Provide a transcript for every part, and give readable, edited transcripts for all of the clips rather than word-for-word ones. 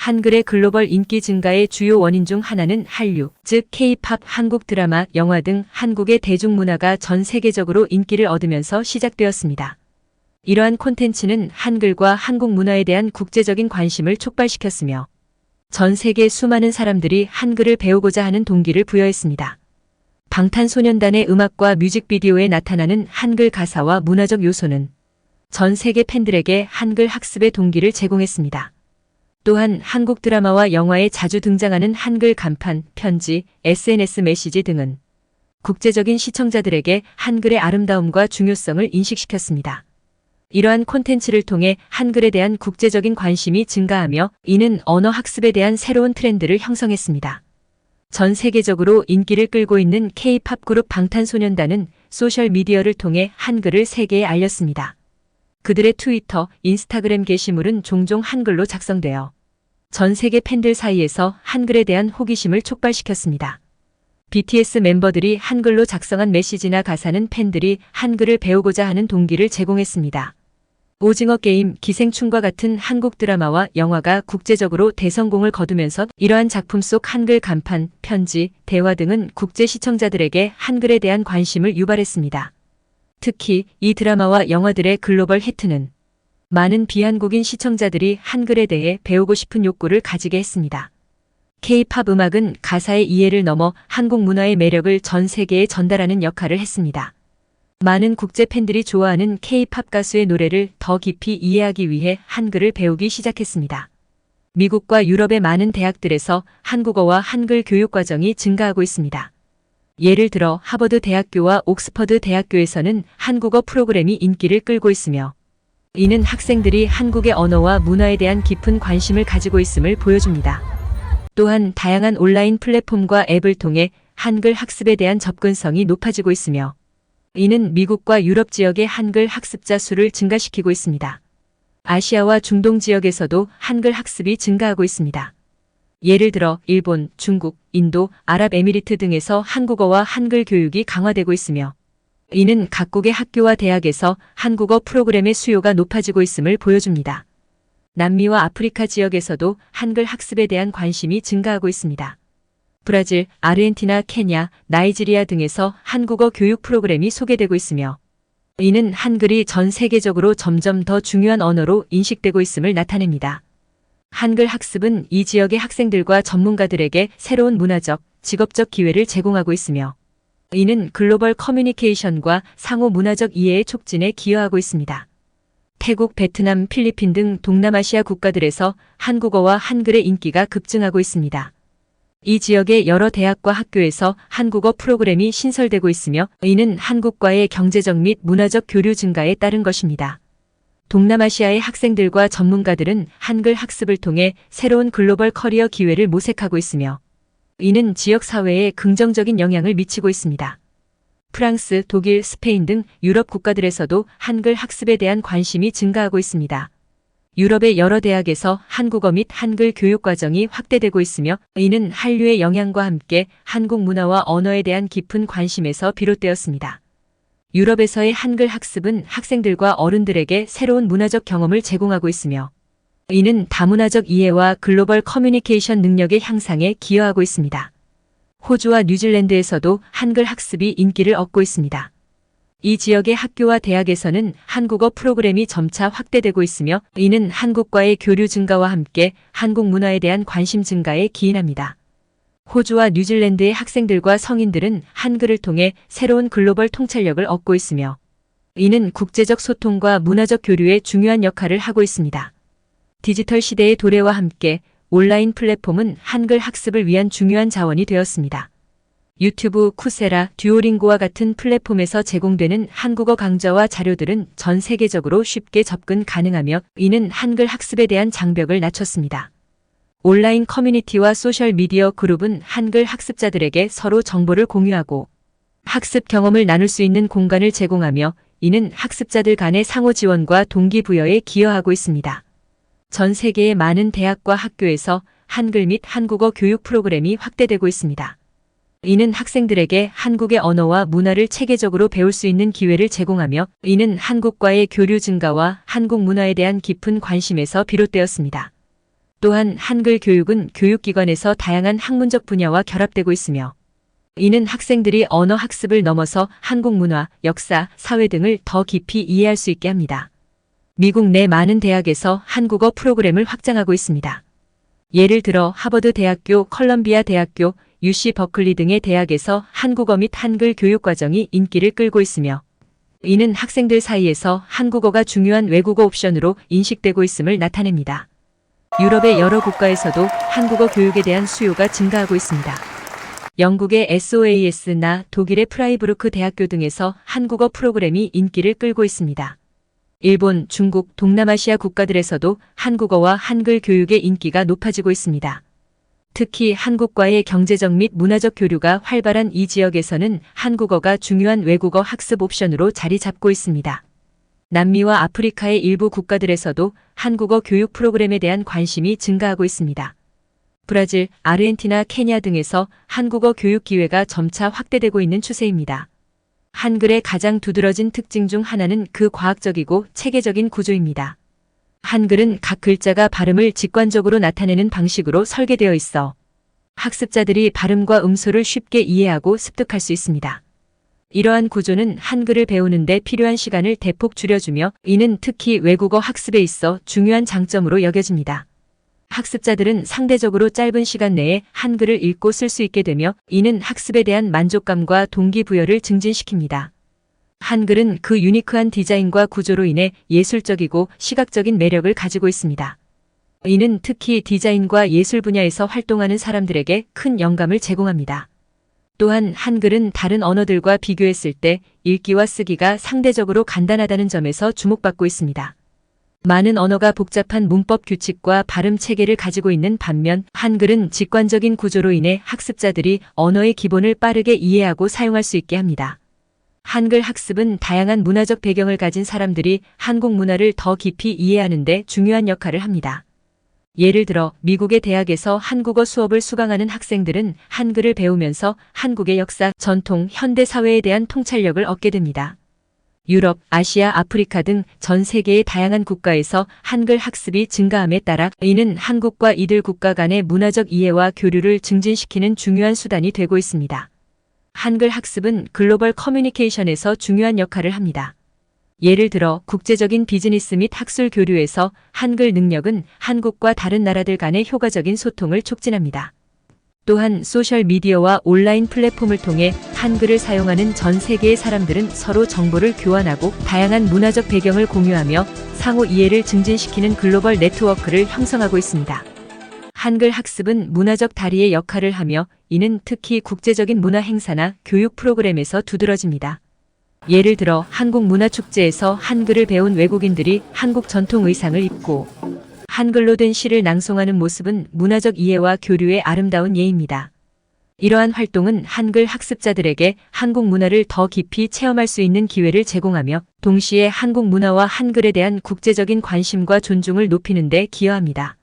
한글의 글로벌 인기 증가의 주요 원인 중 하나는 한류, 즉 K-팝, 한국 드라마, 영화 등 한국의 대중문화가 전 세계적으로 인기를 얻으면서 시작되었습니다. 이러한 콘텐츠는 한글과 한국 문화에 대한 국제적인 관심을 촉발시켰으며 전 세계 수많은 사람들이 한글을 배우고자 하는 동기를 부여했습니다. 방탄소년단의 음악과 뮤직비디오에 나타나는 한글 가사와 문화적 요소는 전 세계 팬들에게 한글 학습의 동기를 제공했습니다. 또한 한국 드라마와 영화에 자주 등장하는 한글 간판, 편지, SNS 메시지 등은 국제적인 시청자들에게 한글의 아름다움과 중요성을 인식시켰습니다. 이러한 콘텐츠를 통해 한글에 대한 국제적인 관심이 증가하며 이는 언어 학습에 대한 새로운 트렌드를 형성했습니다. 전 세계적으로 인기를 끌고 있는 K-팝 그룹 방탄소년단은 소셜미디어를 통해 한글을 세계에 알렸습니다. 그들의 트위터, 인스타그램 게시물은 종종 한글로 작성되어 전 세계 팬들 사이에서 한글에 대한 호기심을 촉발시켰습니다. BTS 멤버들이 한글로 작성한 메시지나 가사는 팬들이 한글을 배우고자 하는 동기를 제공했습니다. 오징어 게임, 기생충과 같은 한국 드라마와 영화가 국제적으로 대성공을 거두면서 이러한 작품 속 한글 간판, 편지, 대화 등은 국제 시청자들에게 한글에 대한 관심을 유발했습니다. 특히 이 드라마와 영화들의 글로벌 히트는 많은 비한국인 시청자들이 한글에 대해 배우고 싶은 욕구를 가지게 했습니다. K-팝 음악은 가사의 이해를 넘어 한국 문화의 매력을 전 세계에 전달하는 역할을 했습니다. 많은 국제 팬들이 좋아하는 K-팝 가수의 노래를 더 깊이 이해하기 위해 한글을 배우기 시작했습니다. 미국과 유럽의 많은 대학들에서 한국어와 한글 교육 과정이 증가하고 있습니다. 예를 들어 하버드 대학교와 옥스퍼드 대학교에서는 한국어 프로그램이 인기를 끌고 있으며 이는 학생들이 한국의 언어와 문화에 대한 깊은 관심을 가지고 있음을 보여줍니다. 또한 다양한 온라인 플랫폼과 앱을 통해 한글 학습에 대한 접근성이 높아지고 있으며 이는 미국과 유럽 지역의 한글 학습자 수를 증가시키고 있습니다. 아시아와 중동 지역에서도 한글 학습이 증가하고 있습니다. 예를 들어 일본, 중국, 인도, 아랍에미리트 등에서 한국어와 한글 교육이 강화되고 있으며 이는 각국의 학교와 대학에서 한국어 프로그램의 수요가 높아지고 있음을 보여줍니다. 남미와 아프리카 지역에서도 한글 학습에 대한 관심이 증가하고 있습니다. 브라질, 아르헨티나, 케냐, 나이지리아 등에서 한국어 교육 프로그램이 소개되고 있으며 이는 한글이 전 세계적으로 점점 더 중요한 언어로 인식되고 있음을 나타냅니다. 한글 학습은 이 지역의 학생들과 전문가들에게 새로운 문화적, 직업적 기회를 제공하고 있으며 이는 글로벌 커뮤니케이션과 상호 문화적 이해의 촉진에 기여하고 있습니다. 태국, 베트남, 필리핀 등 동남아시아 국가들에서 한국어와 한글의 인기가 급증하고 있습니다. 이 지역의 여러 대학과 학교에서 한국어 프로그램이 신설되고 있으며 이는 한국과의 경제적 및 문화적 교류 증가에 따른 것입니다. 동남아시아의 학생들과 전문가들은 한글 학습을 통해 새로운 글로벌 커리어 기회를 모색하고 있으며 이는 지역 사회에 긍정적인 영향을 미치고 있습니다. 프랑스, 독일, 스페인 등 유럽 국가들에서도 한글 학습에 대한 관심이 증가하고 있습니다. 유럽의 여러 대학에서 한국어 및 한글 교육 과정이 확대되고 있으며 이는 한류의 영향과 함께 한국 문화와 언어에 대한 깊은 관심에서 비롯되었습니다. 유럽에서의 한글 학습은 학생들과 어른들에게 새로운 문화적 경험을 제공하고 있으며 이는 다문화적 이해와 글로벌 커뮤니케이션 능력의 향상에 기여하고 있습니다. 호주와 뉴질랜드에서도 한글 학습이 인기를 얻고 있습니다. 이 지역의 학교와 대학에서는 한국어 프로그램이 점차 확대되고 있으며 이는 한국과의 교류 증가와 함께 한국 문화에 대한 관심 증가에 기인합니다. 호주와 뉴질랜드의 학생들과 성인들은 한글을 통해 새로운 글로벌 통찰력을 얻고 있으며 이는 국제적 소통과 문화적 교류에 중요한 역할을 하고 있습니다. 디지털 시대의 도래와 함께 온라인 플랫폼은 한글 학습을 위한 중요한 자원이 되었습니다. 유튜브, 쿠세라, 듀오링고와 같은 플랫폼에서 제공되는 한국어 강좌와 자료들은 전 세계적으로 쉽게 접근 가능하며 이는 한글 학습에 대한 장벽을 낮췄습니다. 온라인 커뮤니티와 소셜미디어 그룹은 한글 학습자들에게 서로 정보를 공유하고 학습 경험을 나눌 수 있는 공간을 제공하며 이는 학습자들 간의 상호 지원과 동기부여에 기여하고 있습니다. 전 세계의 많은 대학과 학교에서 한글 및 한국어 교육 프로그램이 확대되고 있습니다. 이는 학생들에게 한국의 언어와 문화를 체계적으로 배울 수 있는 기회를 제공하며 이는 한국과의 교류 증가와 한국 문화에 대한 깊은 관심에서 비롯되었습니다. 또한 한글 교육은 교육기관에서 다양한 학문적 분야와 결합되고 있으며 이는 학생들이 언어 학습을 넘어서 한국 문화, 역사, 사회 등을 더 깊이 이해할 수 있게 합니다. 미국 내 많은 대학에서 한국어 프로그램을 확장하고 있습니다. 예를 들어 하버드 대학교, 컬럼비아 대학교, UC 버클리 등의 대학에서 한국어 및 한글 교육 과정이 인기를 끌고 있으며 이는 학생들 사이에서 한국어가 중요한 외국어 옵션으로 인식되고 있음을 나타냅니다. 유럽의 여러 국가에서도 한국어 교육에 대한 수요가 증가하고 있습니다. 영국의 SOAS나 독일의 프라이부르크 대학교 등에서 한국어 프로그램이 인기를 끌고 있습니다. 일본, 중국, 동남아시아 국가들에서도 한국어와 한글 교육의 인기가 높아지고 있습니다. 특히 한국과의 경제적 및 문화적 교류가 활발한 이 지역에서는 한국어가 중요한 외국어 학습 옵션으로 자리 잡고 있습니다. 남미와 아프리카의 일부 국가들에서도 한국어 교육 프로그램에 대한 관심이 증가하고 있습니다. 브라질, 아르헨티나, 케냐 등에서 한국어 교육 기회가 점차 확대되고 있는 추세입니다. 한글의 가장 두드러진 특징 중 하나는 그 과학적이고 체계적인 구조입니다. 한글은 각 글자가 발음을 직관적으로 나타내는 방식으로 설계되어 있어 학습자들이 발음과 음소를 쉽게 이해하고 습득할 수 있습니다. 이러한 구조는 한글을 배우는 데 필요한 시간을 대폭 줄여주며 이는 특히 외국어 학습에 있어 중요한 장점으로 여겨집니다. 학습자들은 상대적으로 짧은 시간 내에 한글을 읽고 쓸 수 있게 되며 이는 학습에 대한 만족감과 동기부여를 증진시킵니다. 한글은 그 유니크한 디자인과 구조로 인해 예술적이고 시각적인 매력을 가지고 있습니다. 이는 특히 디자인과 예술 분야에서 활동하는 사람들에게 큰 영감을 제공합니다. 또한 한글은 다른 언어들과 비교했을 때 읽기와 쓰기가 상대적으로 간단하다는 점에서 주목받고 있습니다. 많은 언어가 복잡한 문법 규칙과 발음 체계를 가지고 있는 반면 한글은 직관적인 구조로 인해 학습자들이 언어의 기본을 빠르게 이해하고 사용할 수 있게 합니다. 한글 학습은 다양한 문화적 배경을 가진 사람들이 한국 문화를 더 깊이 이해하는 데 중요한 역할을 합니다. 예를 들어 미국의 대학에서 한국어 수업을 수강하는 학생들은 한글을 배우면서 한국의 역사, 전통, 현대 사회에 대한 통찰력을 얻게 됩니다. 유럽, 아시아, 아프리카 등 전 세계의 다양한 국가에서 한글 학습이 증가함에 따라 이는 한국과 이들 국가 간의 문화적 이해와 교류를 증진시키는 중요한 수단이 되고 있습니다. 한글 학습은 글로벌 커뮤니케이션에서 중요한 역할을 합니다. 예를 들어 국제적인 비즈니스 및 학술 교류에서 한글 능력은 한국과 다른 나라들 간의 효과적인 소통을 촉진합니다. 또한 소셜미디어와 온라인 플랫폼을 통해 한글을 사용하는 전 세계의 사람들은 서로 정보를 교환하고 다양한 문화적 배경을 공유하며 상호 이해를 증진시키는 글로벌 네트워크를 형성하고 있습니다. 한글 학습은 문화적 다리의 역할을 하며 이는 특히 국제적인 문화 행사나 교육 프로그램에서 두드러집니다. 예를 들어 한국 문화축제에서 한글을 배운 외국인들이 한국 전통 의상을 입고 한글로 된 시를 낭송하는 모습은 문화적 이해와 교류의 아름다운 예입니다. 이러한 활동은 한글 학습자들에게 한국 문화를 더 깊이 체험할 수 있는 기회를 제공하며 동시에 한국 문화와 한글에 대한 국제적인 관심과 존중을 높이는 데 기여합니다.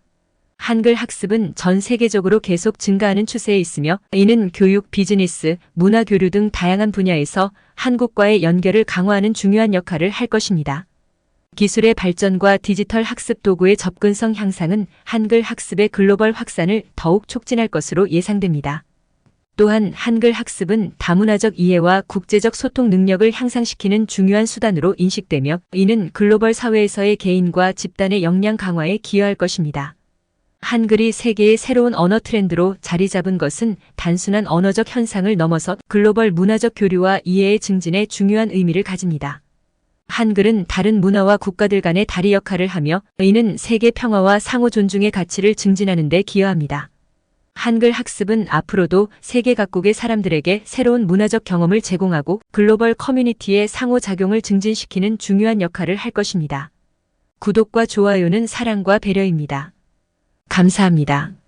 한글 학습은 전 세계적으로 계속 증가하는 추세에 있으며 이는 교육, 비즈니스, 문화 교류 등 다양한 분야에서 한국과의 연결을 강화하는 중요한 역할을 할 것입니다. 기술의 발전과 디지털 학습 도구의 접근성 향상은 한글 학습의 글로벌 확산을 더욱 촉진할 것으로 예상됩니다. 또한 한글 학습은 다문화적 이해와 국제적 소통 능력을 향상시키는 중요한 수단으로 인식되며 이는 글로벌 사회에서의 개인과 집단의 역량 강화에 기여할 것입니다. 한글이 세계의 새로운 언어 트렌드로 자리 잡은 것은 단순한 언어적 현상을 넘어서 글로벌 문화적 교류와 이해의 증진에 중요한 의미를 가집니다. 한글은 다른 문화와 국가들 간의 다리 역할을 하며 이는 세계 평화와 상호 존중의 가치를 증진하는 데 기여합니다. 한글 학습은 앞으로도 세계 각국의 사람들에게 새로운 문화적 경험을 제공하고 글로벌 커뮤니티의 상호작용을 증진시키는 중요한 역할을 할 것입니다. 구독과 좋아요는 사랑과 배려입니다. 감사합니다.